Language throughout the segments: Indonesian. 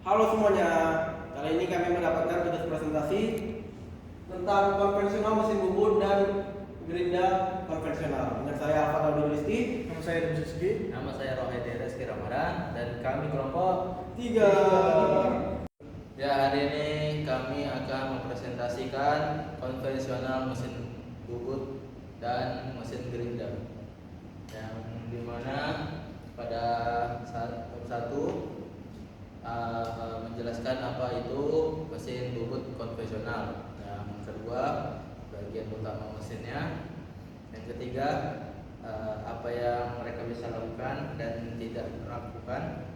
Halo semuanya, kali ini kami mendapatkan tugas presentasi tentang konvensional mesin bubut dan gerinda konvensional. Dengan saya Alfa Listi. Nama saya Demi Suski. Nama saya Rohedi Reski Ramadan dan kami kelompok 3. Ya, hari ini kami akan mempresentasikan konvensional mesin bubut dan mesin gerinda, yang dimana pada saat satu menjelaskan apa itu mesin bubut konvensional, yang kedua bagian utama mesinnya, yang ketiga apa yang mereka bisa lakukan dan tidak lakukan,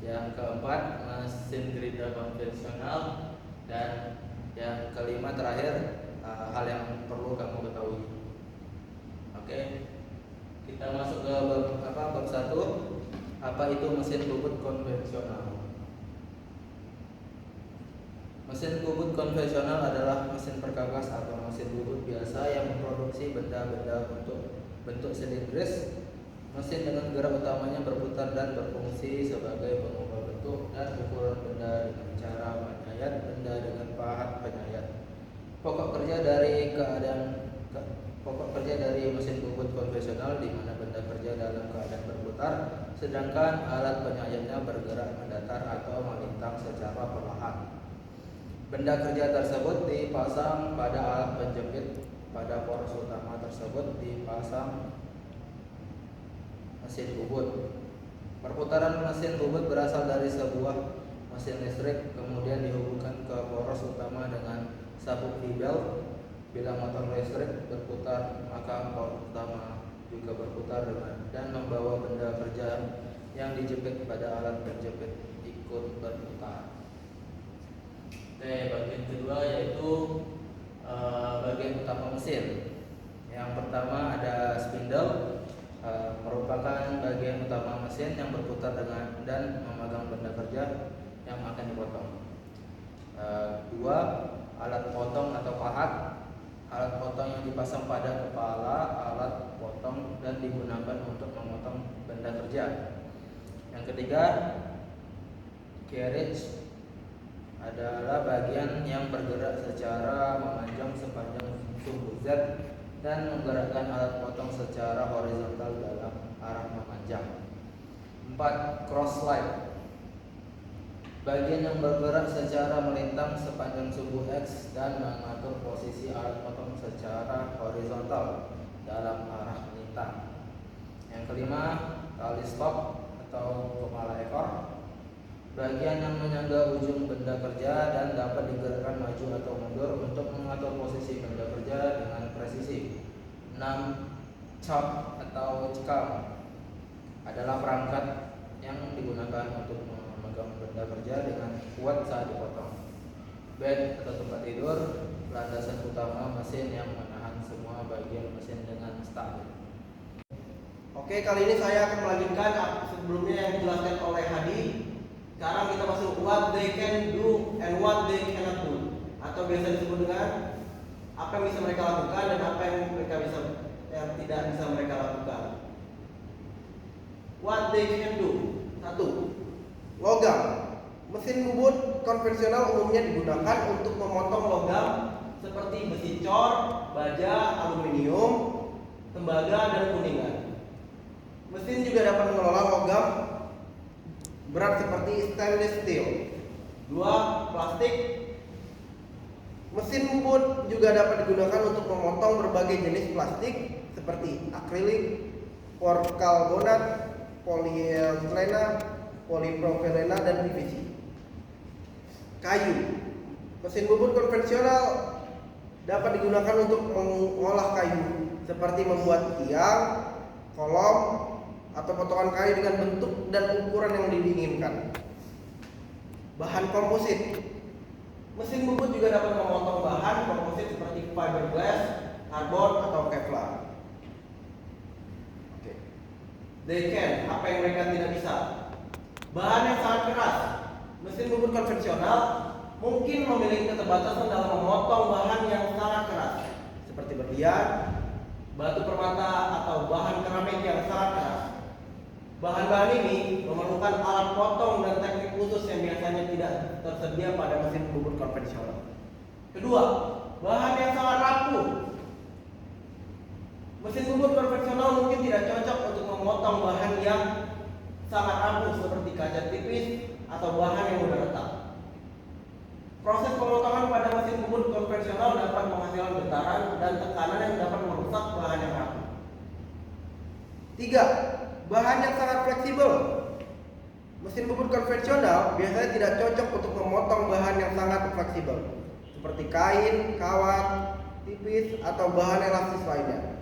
yang keempat mesin gerinda konvensional, dan yang kelima terakhir hal yang perlu kamu ketahui. Oke, kita masuk ke bab 1. Apa itu mesin bubut konvensional? Mesin bubut konvensional adalah mesin perkakas atau mesin bubut biasa yang memproduksi benda-benda bentuk silindris. Mesin dengan gerak utamanya berputar dan berfungsi sebagai pengubah bentuk dan ukuran benda dengan cara menyayat benda dengan pahat penyayat. Pokok kerja dari mesin bubut konvensional di mana benda kerja dalam keadaan berputar, sedangkan alat penyayatnya bergerak mendatar atau melintang secara perlahan. Benda kerja tersebut dipasang pada alat penjepit. Pada poros utama tersebut dipasang mesin bubut. Perputaran mesin bubut berasal dari sebuah mesin listrik, kemudian dihubungkan ke poros utama dengan sabuk V-belt. Bila motor listrik berputar, maka poros utama juga berputar dan membawa benda kerja yang dijepit pada alat penjepit ikut berputar. Oke, bagian kedua yaitu bagian utama mesin. Yang pertama ada spindle, merupakan bagian utama mesin yang berputar dan memegang benda kerja yang akan dipotong. Dua, alat potong atau pahat. Alat potong yang dipasang pada kepala alat potong dan digunakan untuk memotong benda kerja. Yang ketiga, carriage adalah bagian yang bergerak secara memanjang sepanjang sumbu Z dan menggerakkan alat potong secara horizontal dalam arah memanjang. 4. Cross slide, bagian yang bergerak secara melintang sepanjang sumbu X dan mengatur posisi alat potong secara horizontal dalam arah melintang. Yang kelima, tali stop atau kepala ekor, bagian yang menyangga ujung benda kerja dan dapat digerakkan maju atau mundur untuk mengatur posisi benda kerja dengan presisi. 6. Chock atau cekam adalah perangkat yang digunakan untuk memegang benda kerja dengan kuat saat dipotong. Bed atau tempat tidur, landasan utama mesin yang menahan semua bagian mesin dengan stabil. Oke, kali ini saya akan melanjutkan sebelumnya yang dijelaskan oleh Hadi. Sekarang kita masuk what they can do and what they cannot do, atau biasa disebut dengan apa yang bisa mereka lakukan dan apa yang tidak bisa mereka lakukan. What they can do. 1. Logam. Mesin bubut konvensional umumnya digunakan untuk memotong logam seperti besi cor, baja, aluminium, tembaga, dan kuningan. Mesin juga dapat mengelola logam berat seperti stainless steel. 2. Plastik. Mesin bubut juga dapat digunakan untuk memotong berbagai jenis plastik seperti akrilik, polikarbonat, poliestilena, polipropilena, dan PVC. Kayu. Mesin bubut konvensional dapat digunakan untuk mengolah kayu seperti membuat tiang, kolom, atau potongan kayu dengan bentuk dan ukuran yang diinginkan. Bahan komposit. Mesin bubut juga dapat memotong bahan komposit seperti fiberglass, karbon, atau kevlar. Oke. They can, apa yang mereka tidak bisa. Bahan yang sangat keras. Mesin bubut konvensional mungkin memiliki keterbatasan dalam memotong bahan yang sangat keras seperti berlian, batu permata, atau bahan keramik yang sangat keras. Bahan-bahan ini memerlukan alat potong dan teknik khusus yang biasanya tersedia pada mesin bubut konvensional. Kedua, bahan yang sangat rapuh. Mesin bubut konvensional mungkin tidak cocok untuk memotong bahan yang sangat rapuh seperti kaca tipis atau bahan yang mudah retak. Proses pemotongan pada mesin bubut konvensional dapat menghasilkan getaran dan tekanan yang dapat merusak bahan yang rapuh. Tiga, bahan yang sangat fleksibel. Mesin bubut konvensional biasanya tidak cocok untuk memotong bahan yang sangat fleksibel, seperti kain, kawat, tipis, atau bahan elastis lainnya.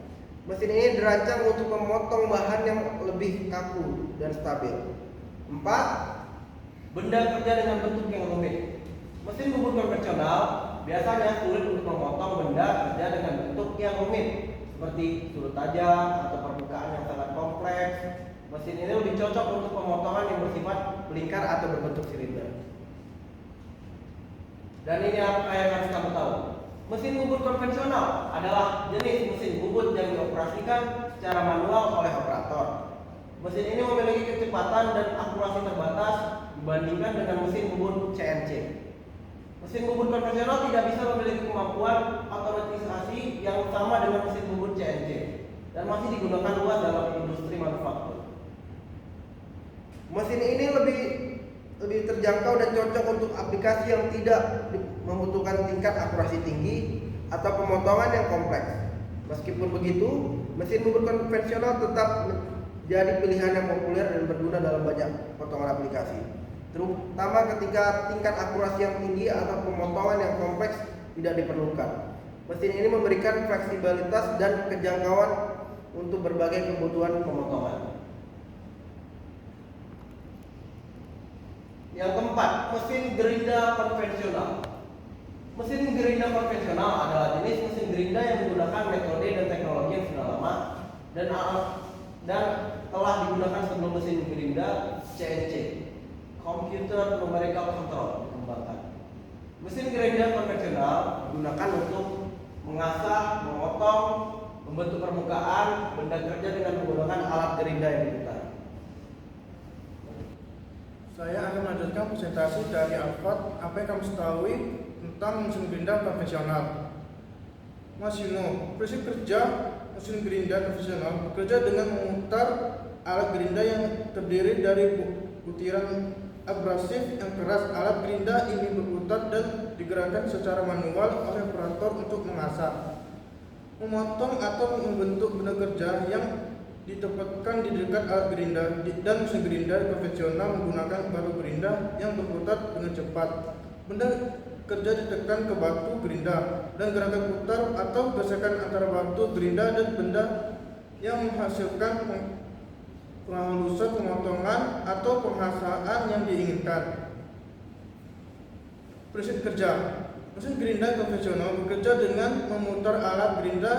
Mesin ini dirancang untuk memotong bahan yang lebih kaku dan stabil. Empat, benda kerja dengan bentuk yang rumit. Mesin bubut konvensional biasanya sulit untuk memotong benda kerja dengan bentuk yang rumit, seperti sudut tajam atau permukaan yang sangat kompleks. Mesin ini lebih cocok untuk pemotongan yang bersifat melingkar atau berbentuk silinder. Dan ini apa yang harus kamu tahu. Mesin bubut konvensional adalah jenis mesin bubut yang dioperasikan secara manual oleh operator. Mesin ini memiliki kecepatan dan akurasi terbatas dibandingkan dengan mesin bubut CNC. Mesin bubut konvensional tidak bisa memiliki kemampuan otomatisasi yang sama dengan mesin bubut CNC dan masih digunakan luas dalam industri manufaktur. Mesin ini lebih terjangkau dan cocok untuk aplikasi yang tidak membutuhkan tingkat akurasi tinggi atau pemotongan yang kompleks. Meskipun begitu, mesin bubut konvensional tetap menjadi pilihan yang populer dan berguna dalam banyak potongan aplikasi, terutama ketika tingkat akurasi yang tinggi atau pemotongan yang kompleks tidak diperlukan. Mesin ini memberikan fleksibilitas dan kejangkauan untuk berbagai kebutuhan pemotongan. Yang keempat, mesin gerinda konvensional. Mesin gerinda konvensional adalah jenis mesin gerinda yang menggunakan metode dan teknologi yang sudah lama dan telah digunakan sebelum mesin gerinda CNC, Computer Numerical Control, dikembangkan. Mesin gerinda konvensional digunakan untuk mengasah, memotong, membentuk permukaan benda kerja dengan menggunakan alat gerinda yang diputar. Saya akan melanjutkan presentasi dari Alfat apa yang kamu ketahui tentang mesin gerinda konvensional. Mas Yuno, prinsip kerja mesin gerinda konvensional bekerja dengan memutar alat gerinda yang terdiri dari butiran abrasif yang keras. Alat gerinda ini berputar dan digerakkan secara manual oleh operator untuk mengasah, memotong atau membentuk benda kerja yang ditempatkan di dekat alat gerinda. Dan mesin gerinda konvensional menggunakan batu gerinda yang berputar dengan cepat. Benda kerja ditekan ke batu gerinda dan gerakan putar atau gesekan antara batu gerinda dan benda yang menghasilkan penghalusan, pemotongan atau penghasaan yang diinginkan. Prinsip kerja mesin gerinda konvensional bekerja dengan memutar alat gerinda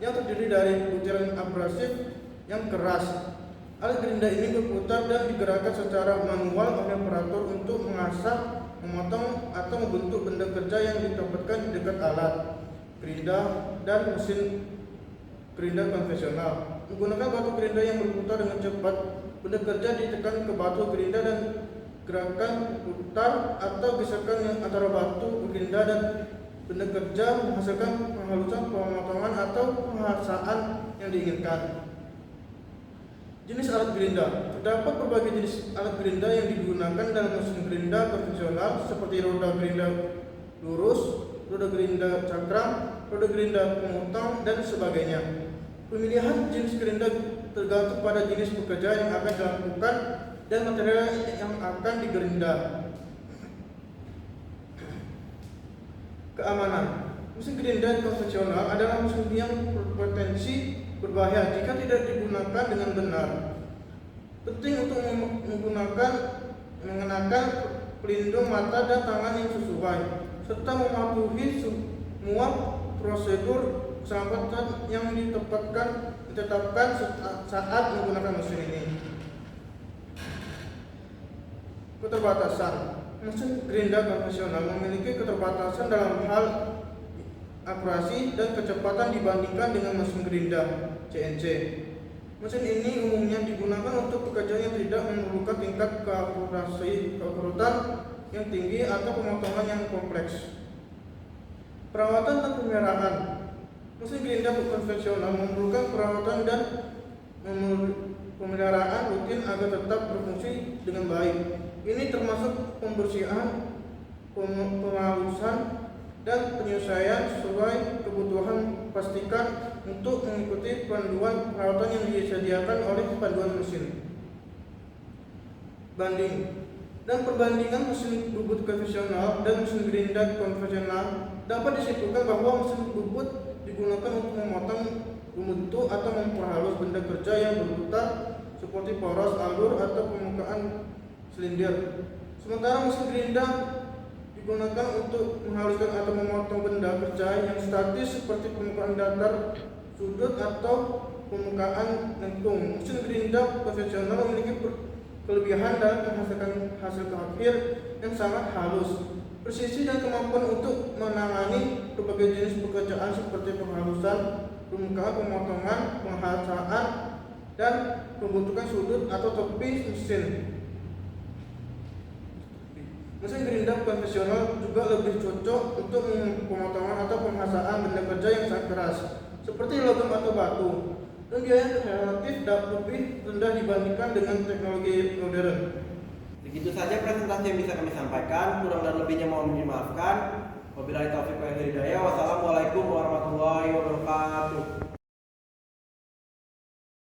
yang terdiri dari butiran abrasif yang keras. Alat gerinda ini berputar dan digerakkan secara manual oleh operator untuk mengasah, memotong atau membentuk benda kerja yang ditempatkan di dekat alat gerinda. Dan mesin gerinda konvensional menggunakan batu gerinda yang berputar dengan cepat. Benda kerja ditekan ke batu gerinda dan gerakan putar atau gesekan yang antara batu gerinda dan benda kerja menghasilkan penghalusan, pemotongan atau penghasaan yang diinginkan. Jenis alat gerinda. Terdapat berbagai jenis alat gerinda yang digunakan dalam mesin gerinda konvensional seperti roda gerinda lurus, roda gerinda cakram, roda gerinda pemotong, dan sebagainya. Pemilihan jenis gerinda tergantung pada jenis pekerjaan yang akan dilakukan dan material yang akan digerinda. Keamanan. Mesin gerinda konvensional adalah mesin yang berpotensi berbahaya jika tidak digunakan dengan benar. Penting untuk mengenakan pelindung mata dan tangan yang sesuai, serta mematuhi semua prosedur keselamatan yang ditetapkan saat menggunakan mesin ini. Keterbatasan. Mesin gerinda konvensional memiliki keterbatasan dalam hal akurasi dan kecepatan dibandingkan dengan mesin gerinda CNC. Mesin ini umumnya digunakan untuk pekerjaan yang tidak memerlukan tingkat keakuratan yang tinggi atau pemotongan yang kompleks. Perawatan dan pemeliharaan. Mesin gerinda konvensional memerlukan perawatan dan pemeliharaan rutin agar tetap berfungsi dengan baik. Ini termasuk pembersihan, penghalusan, dan penyelesaian sesuai kebutuhan. Pastikan untuk mengikuti panduan perawatan yang disediakan oleh panduan mesin. Banding dan perbandingan mesin bubut konvensional dan mesin gerinda konvensional dapat disimpulkan bahwa mesin bubut digunakan untuk memotong, membentuk, atau memperhalus benda kerja yang berputar seperti poros, alur, atau permukaan silinder. Sementara mesin gerinda digunakan untuk menghaluskan atau memotong benda kerja yang statis seperti permukaan datar, sudut, atau permukaan lengkung. Mesin gerinda konvensional memiliki kelebihan dalam menghasilkan hasil akhir yang sangat halus, presisi, dan kemampuan untuk menangani berbagai jenis pekerjaan seperti penghalusan permukaan, pemotongan, penghasaan, dan pembentukan sudut atau tepi mesin. Mesin gerinda konvensional juga lebih cocok untuk pemotongan atau penghasaan benda kerja yang sangat keras, seperti logam atau batu, dan biaya relatif lebih rendah dibandingkan dengan teknologi modern. Begitu saja presentasi yang bisa kami sampaikan, kurang dan lebihnya mohon dimaafkan. Wabillahi taufiq wal hidayah. Wassalamualaikum warahmatullahi wabarakatuh.